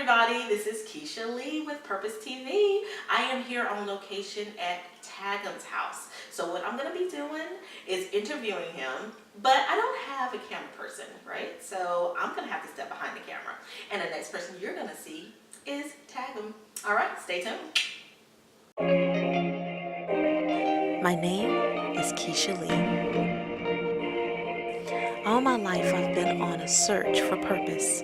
everybody, this is Keisha Lee with Purpose TV. I am here on location at Tagem's house. So what I'm going to be doing is interviewing him, but I don't have a camera person, right? So I'm going to have to step behind the camera. And the next person you're going to see is Tagem. All right, stay tuned. My name is Keisha Lee. All my life I've been on a search for purpose.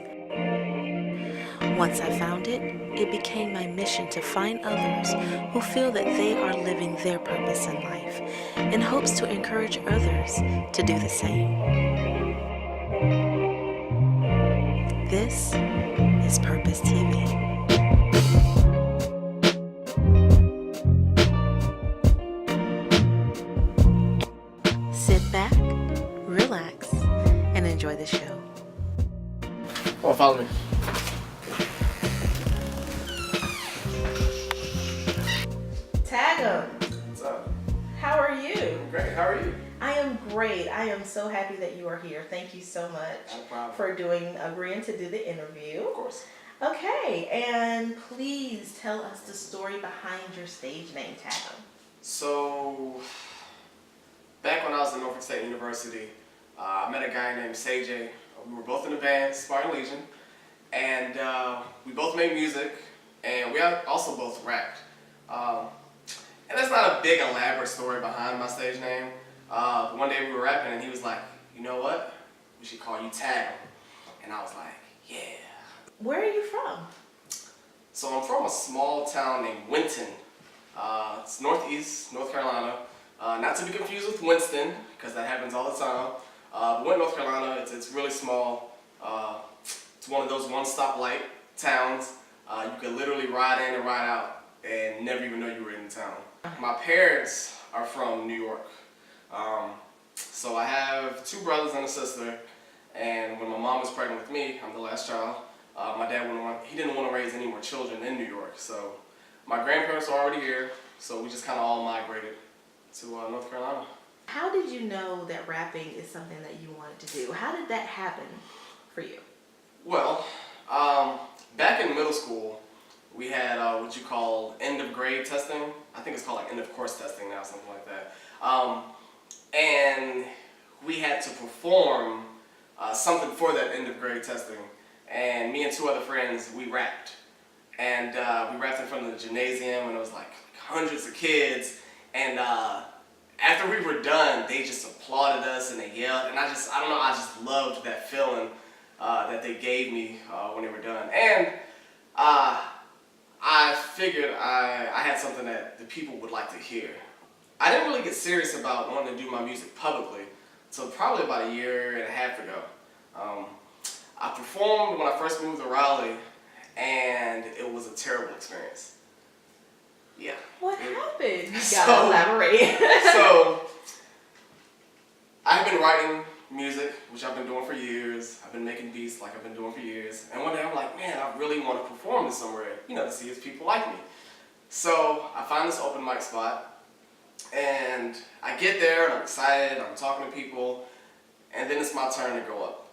Once I found it, it became my mission to find others who feel that they are living their purpose in life, in hopes to encourage others to do the same. This is Purpose TV. Sit back, relax, and enjoy the show. Come on, follow me. Tagem, What's up? how are you? I'm great. How are you? I am great. I am so happy that you are here. Thank you so much No problem. for agreeing to do the interview. Of course. Okay, and please tell us the story behind your stage name, Tagem. So, back when I was at Norfolk State University, I met a guy named Tagem. We were both in a band, Spartan Legion, and we both made music, and we also both rapped. And that's not a big elaborate story behind my stage name. One day we were rapping and he was like, you know what? We should call you Tagem. And I was like, yeah. Where are you from? So I'm from a small town named Winton. It's northeast, North Carolina. Not to be confused with Winston, because that happens all the time. But Winton, North Carolina, it's really small. It's one of those one-stop light towns. You can literally ride in and ride out and never even know you were in the town. My parents are from New York. So I have two brothers and a sister, and when my mom was pregnant with me, I'm the last child, my dad didn't want to raise any more children in New York, so my grandparents are already here, so we just kind of all migrated to North Carolina. How did you know that rapping is something that you wanted to do? How did that happen for you? Well, back in middle school, we had what you call end of grade testing. I think it's called like end of course testing now, something like that. And we had to perform something for that end of grade testing. And me and two other friends, we rapped. And we rapped in front of the gymnasium, and it was like hundreds of kids. And after we were done, they just applauded us and they yelled. And I don't know, I just loved that feeling that they gave me when they were done. And I figured I had something that the people would like to hear. I didn't really get serious about wanting to do my music publicly until probably about a year and a half ago. I performed when I first moved to Raleigh, and it was a terrible experience. Yeah. What happened? You gotta elaborate. So, I've been writing music, which I've been doing for years. I've been making beats like I've been doing for years. And one day I'm like, man, I really want to perform this somewhere, to see if people like me. So I find this open mic spot, and I get there, and I'm excited, I'm talking to people, and then it's my turn to go up.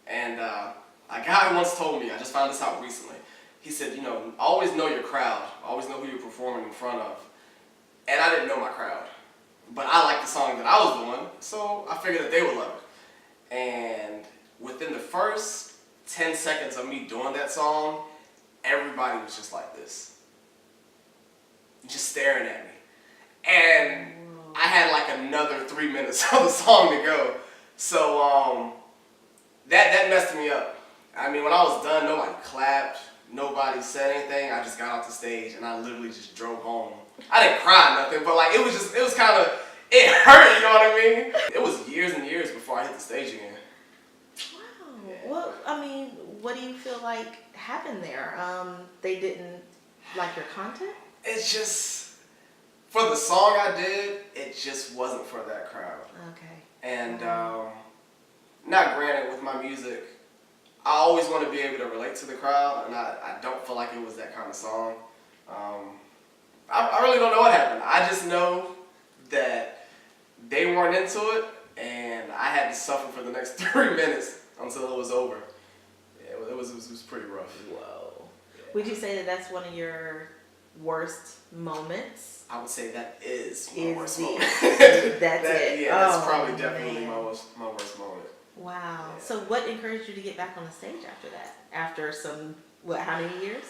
And a guy once told me, I just found this out recently, he said, always know your crowd, always know who you're performing in front of. And I didn't know my crowd, but I liked the song that I was doing, so I figured that they would love it. And within the first 10 seconds of me doing that song, everybody was just like this. Just staring at me. And I had like another 3 minutes of the song to go. So that messed me up. I mean, when I was done, nobody clapped, nobody said anything. I just got off the stage and I literally just drove home. I didn't cry or nothing, but like it was kind of, it hurt, you know what I mean? It was years and years before I hit the stage again. Wow. Yeah. Well, I mean, what do you feel like happened there? They didn't like your content? It's just, for the song I did, it just wasn't for that crowd. Okay. And not granted, with my music, I always want to be able to relate to the crowd, and I don't feel like it was that kind of song. I really don't know what happened. I just know that they weren't into it, and I had to suffer for the next 3 minutes until it was over. It was pretty rough. Whoa. Would you say that that's one of your worst moments? I would say that is my Is worst the- moment. That's it. Yeah, that's Oh, probably definitely man. my worst moment. Wow. Yeah. So what encouraged you to get back on the stage after that? After how many years?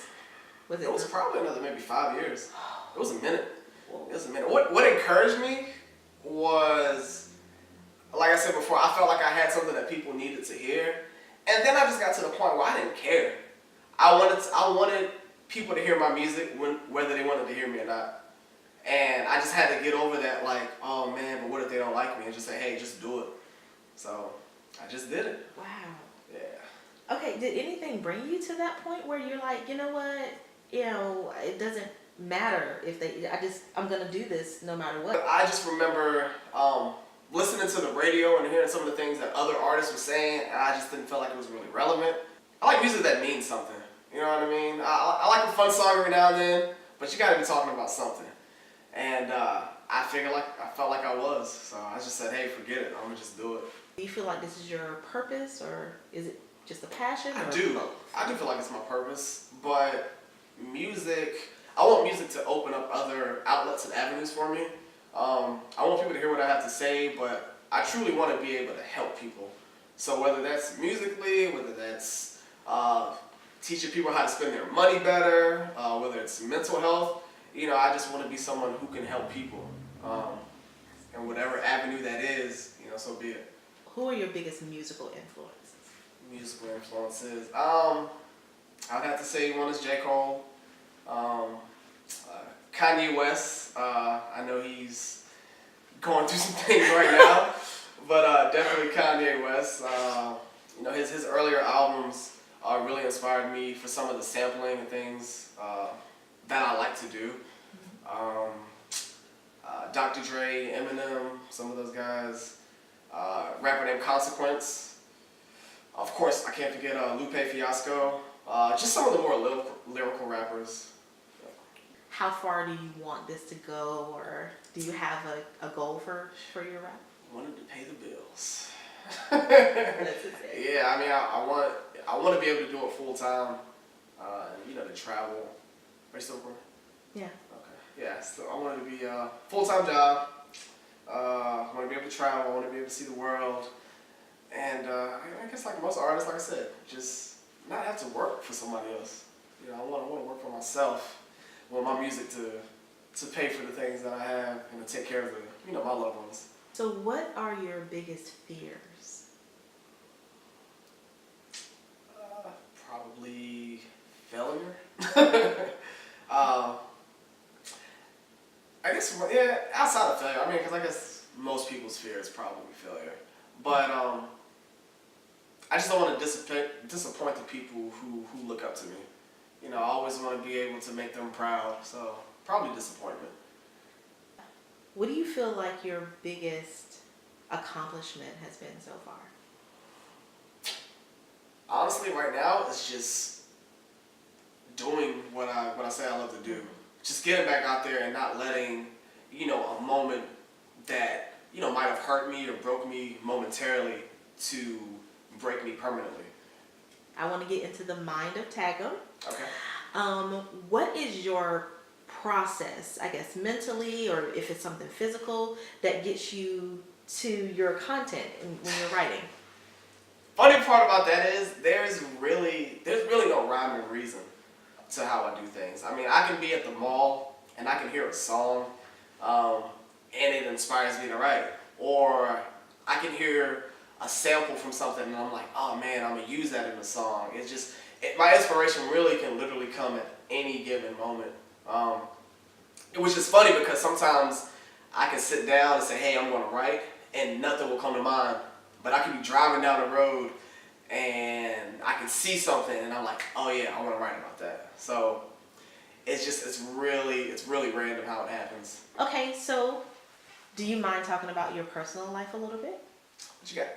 Was it? It was probably another maybe 5 years. It was a minute. Whoa. It was a minute. What encouraged me was, like I said before, I felt like I had something that people needed to hear, and then I just got to the point where I didn't care. I wanted people to hear my music whether they wanted to hear me or not, and I just had to get over that, like, oh man, but what if they don't like me, and just say, hey, just do it. So I just did it. Wow. Yeah. Okay, did anything bring you to that point where you're like, you know what, it doesn't matter if I'm gonna do this no matter what? I just remember listening to the radio and hearing some of the things that other artists were saying, and I just didn't feel like it was really relevant. I like music that means something, you know what I mean? I like a fun song every now and then, but you gotta be talking about something. And I felt like I was, so I just said, hey, forget it, I'm gonna just do it. Do you feel like this is your purpose, or is it just a passion? I or do. both? I do feel like it's my purpose, but I want music to open up other outlets and avenues for me. I want people to hear what I have to say, but I truly want to be able to help people. So whether that's musically, whether that's teaching people how to spend their money better, whether it's mental health, I just want to be someone who can help people. And whatever avenue that is, so be it. Who are your biggest musical influences? Musical influences. I'd have to say one is J. Cole. Kanye West. I know he's going through some things right now, but definitely Kanye West. His earlier albums really inspired me for some of the sampling and things that I like to do. Dr. Dre, Eminem, some of those guys. Rapper named Consequence. Of course, I can't forget Lupe Fiasco. Just some of the more lyrical rappers. How far do you want this to go, or do you have a goal for your rap? Wanted to pay the bills. That's it. Yeah, I mean, I want to be able to do it full time. To travel. Are you still recording? Yeah. Okay. Yeah, so I want it to be a full-time job. I want to be able to travel. I want to be able to see the world. And I guess like most artists, like I said, just not have to work for somebody else. I want to work for myself. I want my music to pay for the things that I have and to take care of my loved ones. So what are your biggest fears? Probably failure. I guess, yeah, outside of failure. I mean, because I guess most people's fear is probably failure. But I just don't want to disappoint the people who look up to me. I always want to be able to make them proud. So probably disappointment. What do you feel like your biggest accomplishment has been so far? Honestly, right now, it's just doing what I say I love to do. Just getting back out there and not letting, a moment that, might have hurt me or broke me momentarily to break me permanently. I want to get into the mind of Tagem. Okay. What is your process, I guess, mentally, or if it's something physical, that gets you to your content when you're writing? Funny part about that is there's really no rhyme or reason to how I do things. I mean, I can be at the mall and I can hear a song and it inspires me to write. Or I can hear a sample from something and I'm like, oh man, I'm going to use that in the song. It's just, my inspiration really can literally come at any given moment. Which is funny because sometimes I can sit down and say, hey, I'm going to write, and nothing will come to mind. But I can be driving down the road and I can see something and I'm like, oh yeah, I want to write about that. So it's really random how it happens. Okay, so do you mind talking about your personal life a little bit? What you got?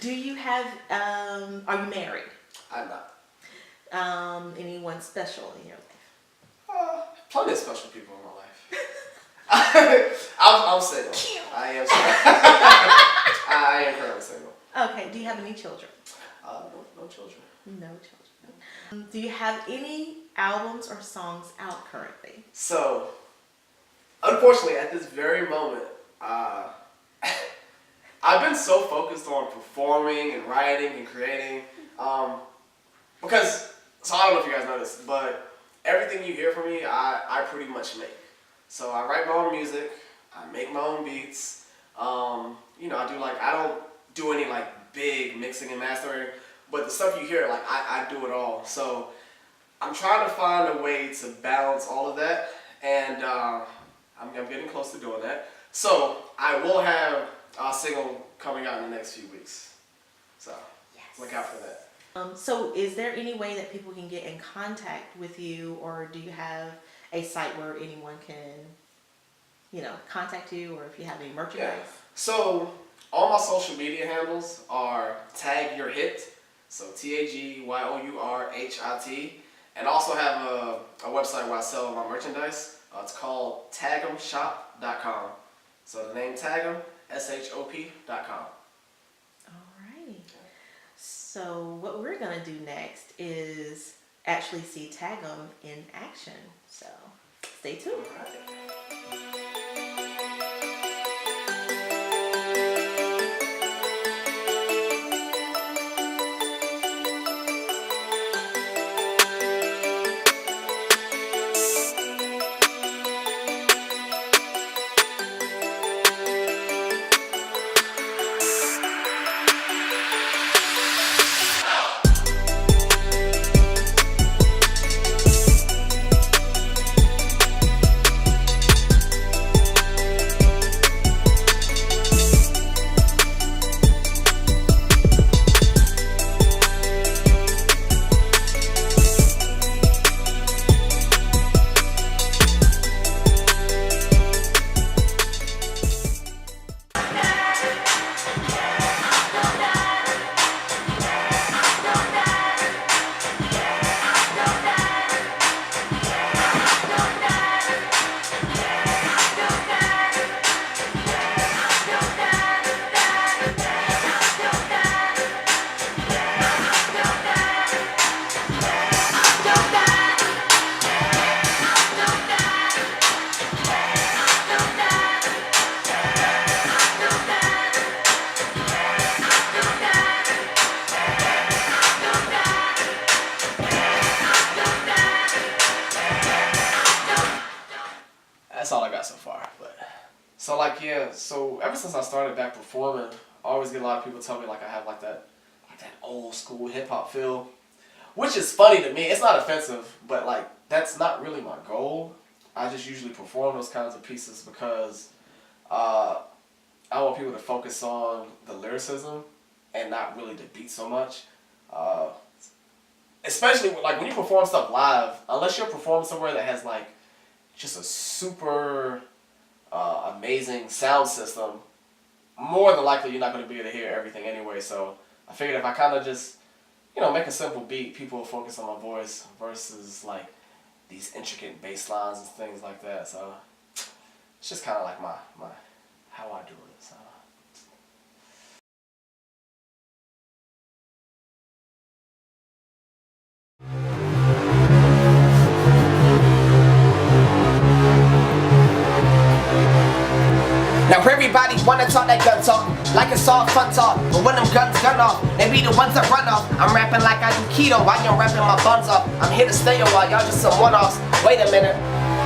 Do you have, are you married? I'm not. Anyone special in your life? Plenty of special people in my life. I'm single. I am single. I am currently single. Okay, do you have any children? No children. No children. Do you have any albums or songs out currently? So, unfortunately, at this very moment, I've been so focused on performing and writing and creating, because, so I don't know if you guys know this, but everything you hear from me, I pretty much make. So I write my own music, I make my own beats, I don't do any big mixing and mastering, but the stuff you hear, I do it all. So I'm trying to find a way to balance all of that, and I'm getting close to doing that. So I will have a single coming out in the next few weeks. So look out for that. So is there any way that people can get in contact with you, or do you have a site where anyone can, contact you, or if you have any merchandise? Yeah. So all my social media handles are Tag Your Hit, so TAGYOURHIT, and I also have a website where I sell my merchandise. It's called tagemshop.com. So the name Tagem, SHOP.com. Alrighty. So what we're gonna do next is actually see Tagem in action. So stay tuned. All right. That's all I got so far. So ever since I started back performing, I always get a lot of people tell me I have that old school hip hop feel, which is funny to me. It's not offensive, but that's not really my goal. I just usually perform those kinds of pieces because I want people to focus on the lyricism and not really the beat so much. Especially when you perform stuff live, unless you're performing somewhere that has just a super amazing sound system, more than likely you're not going to be able to hear everything anyway. So I figured if I kind of just, make a simple beat, people will focus on my voice versus these intricate bass lines and things like that. So it's just kind of my how I do it. So. Now everybody wanna talk that gun talk, like it's all fun talk. But when them guns gun off, they be the ones that run off. I'm rapping like I do keto, while you're rapping my buns off. I'm here to stay a while, y'all just some one-offs. Wait a minute.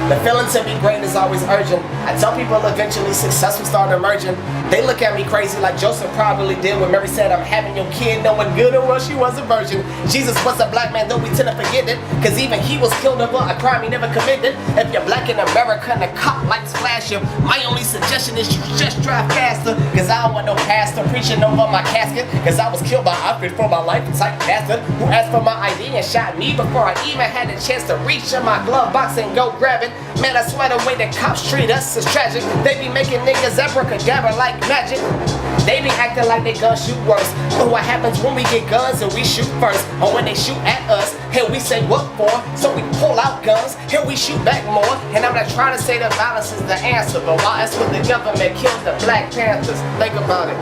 The feeling to be great is always urgent. I tell people eventually success will start emerging. They look at me crazy like Joseph probably did when Mary said, I'm having your kid, knowing good and well she was a virgin. Jesus was a black man, though we tend to forget it, cause even he was killed over a crime he never committed. If you're black in America and the cop lights flash you, my only suggestion is you just drive faster, cause I don't want no pastor preaching over my casket, cause I was killed by outfit for my life type bastard who asked for my ID and shot me before I even had a chance to reach in my glove box and go grab it. Man, I swear the way that cops treat us is tragic. They be making niggas abracadabra like magic. They be acting like they gun shoot worse. But what happens when we get guns and we shoot first? Or when they shoot at us, here we say what for? So we pull out guns, here we shoot back more. And I'm not trying to say that violence is the answer, but why it's when the government killed the Black Panthers? Think about it.